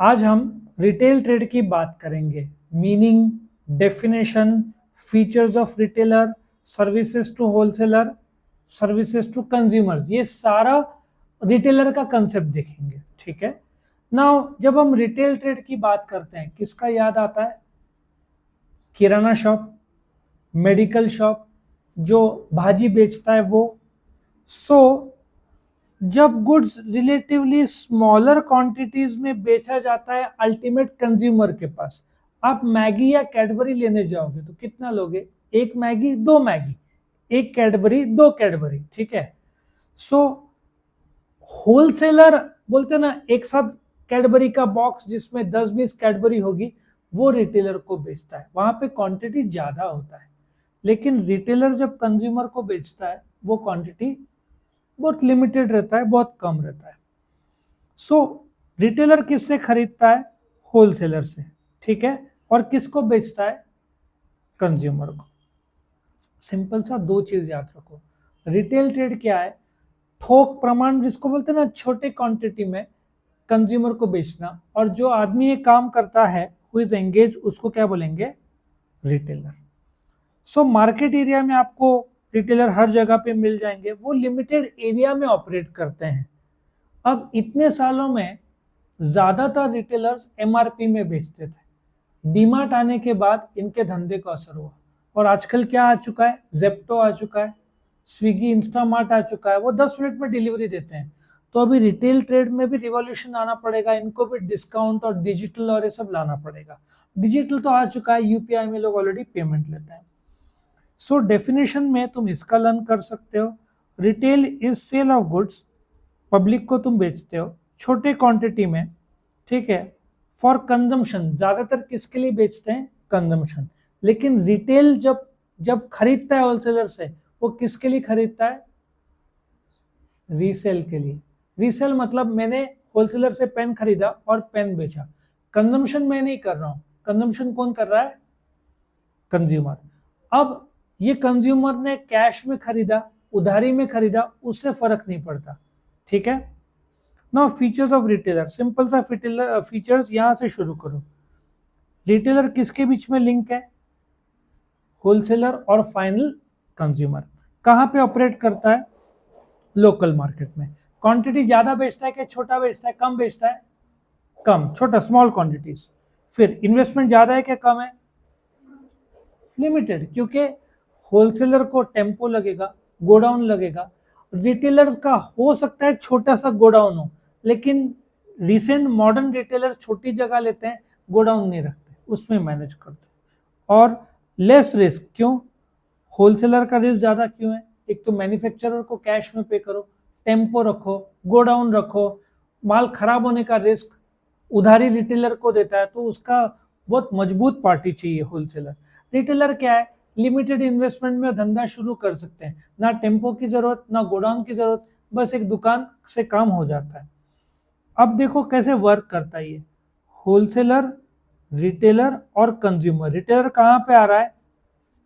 आज हम retail trade की बात करेंगे। Meaning, definition, features of retailer, services to wholesaler, services to consumers, ये सारा रिटेलर का कंसेप्ट देखेंगे। ठीक है। नाउ जब हम रिटेल ट्रेड की बात करते हैं किसका याद आता है? किराना शॉप, मेडिकल शॉप, जो भाजी बेचता है वो। सो जब गुड्स रिलेटिवली स्मॉलर क्वांटिटीज में बेचा जाता है अल्टीमेट कंज्यूमर के पास, आप मैगी या कैडबरी लेने जाओगे तो कितना लोगे? एक मैगी, दो मैगी, एक कैडबरी, दो कैडबरी। ठीक है। सो होलसेलर बोलते ना, एक साथ कैडबरी का बॉक्स जिसमें 10-20 कैडबरी होगी, वो रिटेलर को बेचता है। वहां पे क्वांटिटी ज्यादा होता है। लेकिन रिटेलर जब कंज्यूमर को बेचता है वो क्वांटिटी बहुत लिमिटेड रहता है, बहुत कम रहता है। सो रिटेलर किससे खरीदता है? होलसेलर से। ठीक है। और किसको बेचता है? कंज्यूमर को। सिंपल सा दो चीज याद रखो। रिटेल ट्रेड क्या है? थोक प्रमाण जिसको बोलते हैं ना, छोटे क्वांटिटी में कंज्यूमर को बेचना। और जो आदमी ये काम करता है हु इज एंगेज, उसको क्या बोलेंगे? रिटेलर। सो मार्केट एरिया में आपको रिटेलर हर जगह पे मिल जाएंगे, वो लिमिटेड एरिया में ऑपरेट करते हैं। अब इतने सालों में ज्यादातर रिटेलर्स एमआरपी में बेचते थे। डीमार्ट आने के बाद इनके धंधे को असर हुआ। और आजकल क्या आ चुका है? जेप्टो आ चुका है, स्विगी, इंस्टामार्ट आ चुका है, वो 10 मिनट में डिलीवरी देते हैं। तो अभी रिटेल ट्रेड में भी रिवॉल्यूशन आना पड़ेगा, इनको भी डिस्काउंट और डिजिटल और ये सब लाना पड़ेगा। डिजिटल तो आ चुका है, यूपीआई में लोग ऑलरेडी पेमेंट लेते हैं। सो डेफिनेशन में तुम इसका लर्न कर सकते हो। Retail is sale of goods, public को तुम बेचते हो छोटे क्वांटिटी में। ठीक है। फॉर कंजम्पशन, ज्यादातर किसके लिए बेचते हैं? कंजम्पशन। लेकिन रिटेल जब जब खरीदता है होलसेलर से, वो किसके लिए खरीदता है? रीसेल के लिए। रीसेल मतलब मैंने होलसेलर से पेन खरीदा और पेन बेचा। कंजम्पशन मैं नहीं कर रहा हूं। कंजम्पशन कौन कर रहा है? कंज्यूमर। अब ये कंज्यूमर ने कैश में खरीदा, उधारी में खरीदा, उससे फर्क नहीं पड़ता। ठीक है। Now features of retailer, simple सा फीचर्स यहां से शुरू करो। रिटेलर किसके बीच में लिंक है? होलसेलर और फाइनल कंज्यूमर। कहां पे ऑपरेट करता है? लोकल मार्केट में। क्वांटिटी ज्यादा बेचता है कि छोटा बेचता है? कम बेचता है? कम, छोटा, स्मॉल क्वांटिटीज। फिर इन्वेस्टमेंट ज्यादा है कि कम है? लिमिटेड, क्योंकि होलसेलर को टेम्पो लगेगा, गोडाउन लगेगा। रिटेलर का हो सकता है छोटा सा गोडाउन हो, लेकिन रिसेंट मॉडर्न रिटेलर छोटी जगह लेते हैं, गोडाउन नहीं रखते, उसमें मैनेज करते हैं। और लेस रिस्क, क्यों? होलसेलर का रिस्क ज्यादा क्यों है? एक तो मैन्युफैक्चरर को कैश में पे करो, टेम्पो रखो, गोडाउन रखो, माल खराब होने का रिस्क उधारी रिटेलर को देता है, तो उसका बहुत मजबूत पार्टी चाहिए होलसेलर। रिटेलर क्या है? लिमिटेड इन्वेस्टमेंट में धंधा शुरू कर सकते हैं, ना टेम्पो की जरूरत, ना गोडाउन की जरूरत, बस एक दुकान से काम हो जाता है। अब देखो कैसे वर्क करता है ये। होलसेलर, रिटेलर और कंज्यूमर। रिटेलर कहाँ पे आ रहा है?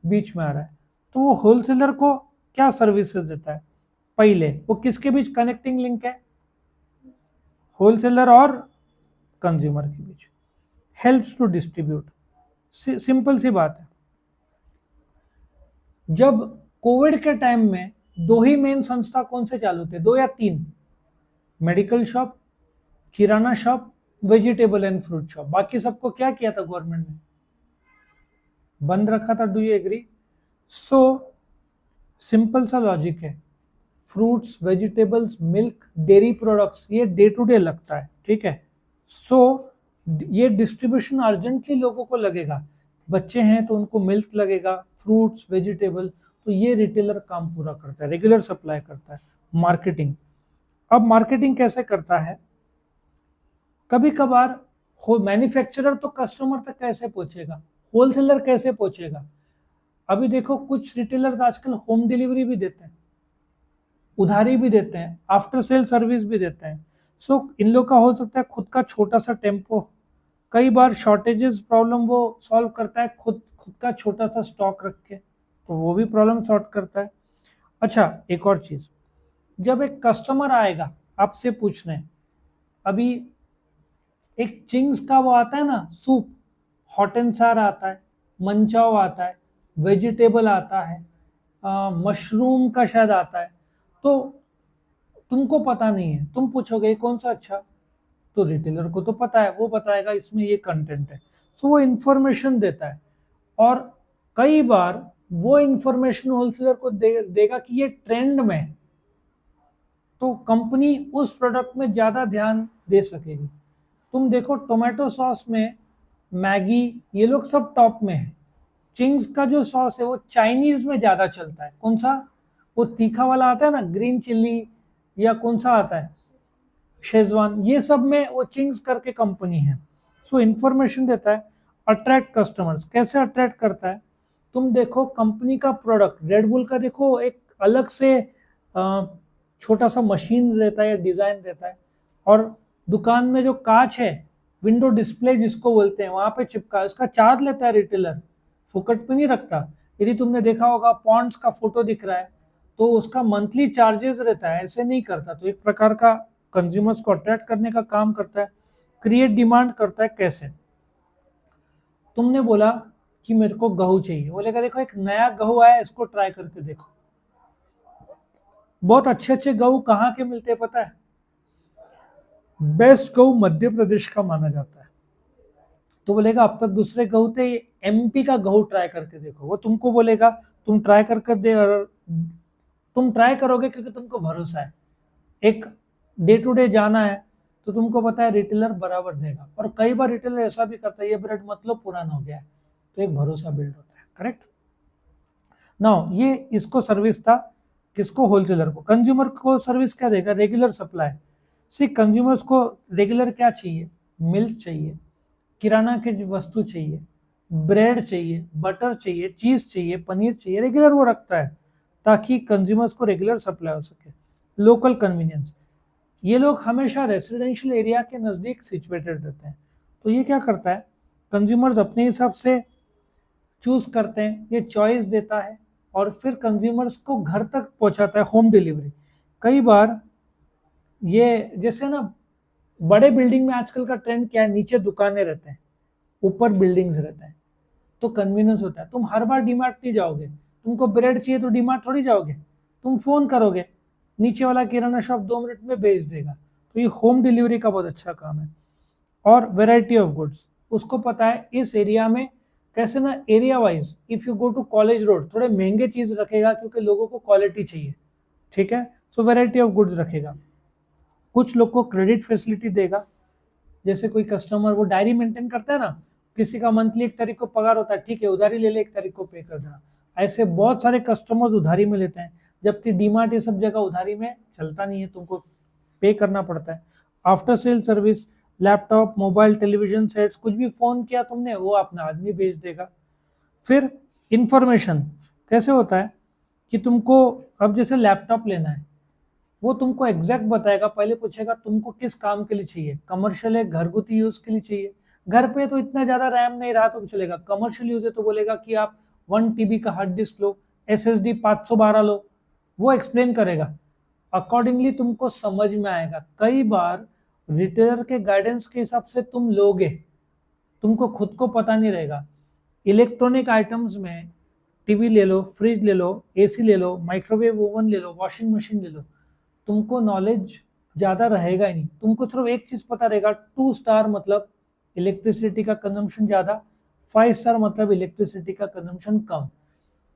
बीच में आ रहा है। तो वो होलसेलर को क्या सर्विसेज देता है? पहले वो किसके बीच कनेक्टिंग लिंक है? होलसेलर और कंज्यूमर के बीच। Helps to distribute. सिंपल सी बात है। जब कोविड के टाइम में दो ही मेन संस्था कौन से चालू थे? दो या तीन? Medical shop, kirana shop, vegetable and fruit shop. बाकी सबको क्या किया था गवर्नमेंट ने? बंद रखा था। Do you agree? So simple सा लॉजिक है। Fruits, vegetables, milk, dairy products, ये डे टू डे लगता है। ठीक है। सो ये डिस्ट्रीब्यूशन अर्जेंटली लोगों को लगेगा। बच्चे हैं तो उनको मिल्क लगेगा, फ्रूट्स, वेजिटेबल। तो ये रिटेलर काम पूरा करता है, रेगुलर सप्लाई करता है। मार्केटिंग। अब मार्केटिंग कैसे करता है? कभी कभार हो मैन्युफैक्चरर तो कस्टमर तक कैसे पहुंचेगा? होलसेलर कैसे पहुंचेगा? अभी देखो कुछ रिटेलर्स आजकल होम डिलीवरी भी देते हैं, उधारी भी देते हैं, आफ्टर सेल सर्विस भी देते हैं। सो इन लोग का हो सकता है खुद का छोटा सा टेम्पो, कई बार शॉर्टेजेस प्रॉब्लम वो सॉल्व करता है खुद खुद का छोटा सा स्टॉक रख के, तो वो भी प्रॉब्लम सॉर्ट करता है। अच्छा, एक और चीज, जब एक कस्टमर आएगा आपसे पूछने, अभी एक चिंग्स का वो आता है ना सूप, हॉट एंड सार आता है, मंचाओ आता है, वेजिटेबल आता है, मशरूम का शायद आता है। तो तुमको पता नहीं है, तुम पूछोगे कौन सा अच्छा, तो रिटेलर को तो पता है, वो बताएगा इसमें ये कंटेंट है, सो वो इंफॉर्मेशन देता है। और कई बार वो इंफॉर्मेशन होलसेलर को देगा कि ये ट्रेंड में है, तो कंपनी उस प्रोडक्ट में ज्यादा ध्यान दे सकेगी। तुम देखो टोमेटो सॉस में मैगी ये लोग सब टॉप में है। चिंग्स का जो सॉस है वो चाइनीज में ज्यादा चलता है। कौन सा, वो तीखा वाला आता है ना, ग्रीन चिल्ली, या कौन सा आता है, शेजवान, ये सब में वो चिंग्स करके कंपनी है। सो इंफॉर्मेशन देता है। अट्रैक्ट कस्टमर्स, कैसे अट्रैक्ट करता है, तुम देखो कंपनी का प्रोडक्ट, रेडबुल का देखो एक अलग से छोटा सा मशीन रहता है या डिजाइन रहता है, और दुकान में जो कांच है, विंडो डिस्प्ले जिसको बोलते हैं, वहां पे चिपका है, उसका चार्ज लेता है रिटेलर, फुकट पे नहीं रखता। यदि तुमने देखा होगा पॉन्ड्स का फोटो दिख रहा है तो उसका मंथली चार्जेस रहता है, ऐसे नहीं करता। तो एक प्रकार का कंज्यूमर्स को अट्रैक्ट करने का काम करता है। क्रिएट डिमांड करता है, कैसे, तुमने बोला कि मेरे को गहू चाहिए, बोलेगा देखो एक नया गहू आया, इसको ट्राई करके देखो। बहुत अच्छे अच्छे गहू कहाँ के मिलते हैं पता है, बेस्ट गहू मध्य प्रदेश का माना जाता है। तो बोलेगा अब तक दूसरे गहू थे, एमपी का गहू ट्राई करके देखो। वो तुमको बोलेगा तुम ट्राई करके दे, और तुम ट्राई करोगे क्योंकि तुमको भरोसा है, एक डे टू डे जाना है, तो तुमको पता है रिटेलर बराबर देगा। और कई बार रिटेलर ऐसा भी करता है, ये ब्रेड मतलब पुराना हो गया है, तो एक भरोसा बिल्ड होता है। करेक्ट। नाउ ये इसको सर्विस था, किसको, होलसेलर को। कंज्यूमर को सर्विस क्या देगा, रेगुलर सप्लाई। सी कंज्यूमर्स को रेगुलर क्या चाहिए, मिल्क चाहिए, किराना की वस्तु चाहिए, ब्रेड चाहिए, बटर चाहिए, चीज चाहिए, पनीर चाहिए, रेगुलर वो रखता है ताकि कंज्यूमर्स को रेगुलर सप्लाई हो सके। लोकल कन्वीनियंस, ये लोग हमेशा रेसिडेंशियल एरिया के नज़दीक सिचुएटेड रहते हैं, तो ये क्या करता है, कंज्यूमर्स अपने हिसाब से चूज करते हैं, ये चॉइस देता है, और फिर कंज्यूमर्स को घर तक पहुंचाता है, होम डिलीवरी। कई बार ये जैसे ना, बड़े बिल्डिंग में आजकल का ट्रेंड क्या है, नीचे दुकानें रहते हैं, ऊपर बिल्डिंग्स रहते हैं, तो कन्वीनियंस होता है। तुम हर बार डीमार्ट नहीं जाओगे, तुमको ब्रेड चाहिए तो डीमार्ट थोड़ी जाओगे, तुम फोन करोगे, नीचे वाला किराना शॉप 2 मिनट में भेज देगा। तो ये होम डिलीवरी का बहुत अच्छा काम है। और वेराइटी ऑफ गुड्स, उसको पता है इस एरिया में कैसे ना, area wise, if you go to college road, थोड़े महंगे चीज रखेगा क्योंकि लोगों को क्वालिटी चाहिए, ठीक है। सो वेराइटी ऑफ गुड्स रखेगा। कुछ लोग को क्रेडिट फैसिलिटी देगा, जैसे कोई कस्टमर वो डायरी मेंटेन करता है ना, किसी का मंथली 1 तारीख को पगार होता है, ठीक है उधारी ले ले, 1 तारीख को पे कर देना। ऐसे बहुत सारे कस्टमर्स उधारी में लेते हैं, जबकि डीमार्ट ये सब जगह उधारी में चलता नहीं है, तुमको पे करना पड़ता है। After sale service, laptop, mobile, television sets, कुछ भी फोन किया तुमने, वो अपना आदमी भेज देगा। फिर इंफॉर्मेशन कैसे होता है कि तुमको अब जैसे लैपटॉप लेना है, वो तुमको एग्जैक्ट बताएगा, पहले पूछेगा तुमको किस काम के लिए चाहिए, कमर्शियल है, घरगुती यूज के लिए चाहिए, घर पे तो इतना ज्यादा रैम नहीं रहा तो चलेगा, कमर्शियल यूज है तो बोलेगा कि आप 1 TB का हार्ड डिस्क लो, SSD 512 लो, वो एक्सप्लेन करेगा। अकॉर्डिंगली तुमको समझ में आएगा। कई बार रिटेलर के गाइडेंस के हिसाब से तुम लोगे, तुमको खुद को पता नहीं रहेगा। इलेक्ट्रॉनिक आइटम्स में टीवी ले लो, फ्रिज ले लो, एसी ले लो, माइक्रोवेव ओवन ले लो, वॉशिंग मशीन ले लो, तुमको नॉलेज ज़्यादा रहेगा ही नहीं। तुमको सिर्फ एक चीज़ पता रहेगा, 2 स्टार मतलब इलेक्ट्रिसिटी का कंजम्पशन ज़्यादा, 5 स्टार मतलब इलेक्ट्रिसिटी का कंजम्पशन कम।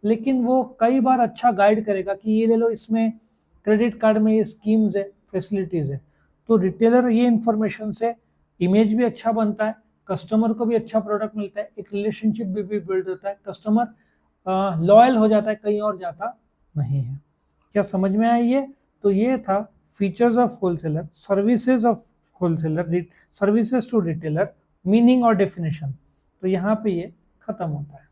लेकिन वो कई बार अच्छा गाइड करेगा कि ये ले लो, इसमें क्रेडिट कार्ड में ये स्कीम्स है, फैसिलिटीज़ है। तो रिटेलर ये इंफॉर्मेशन से इमेज भी अच्छा बनता है, कस्टमर को भी अच्छा प्रोडक्ट मिलता है, एक रिलेशनशिप भी बिल्ड होता है, कस्टमर लॉयल हो जाता है, कहीं और जाता नहीं है। क्या समझ में आया ये? तो ये था features of wholesaler, services of wholesaler, services to retailer, meaning और डेफिनेशन। तो यहाँ पे ये खत्म होता है।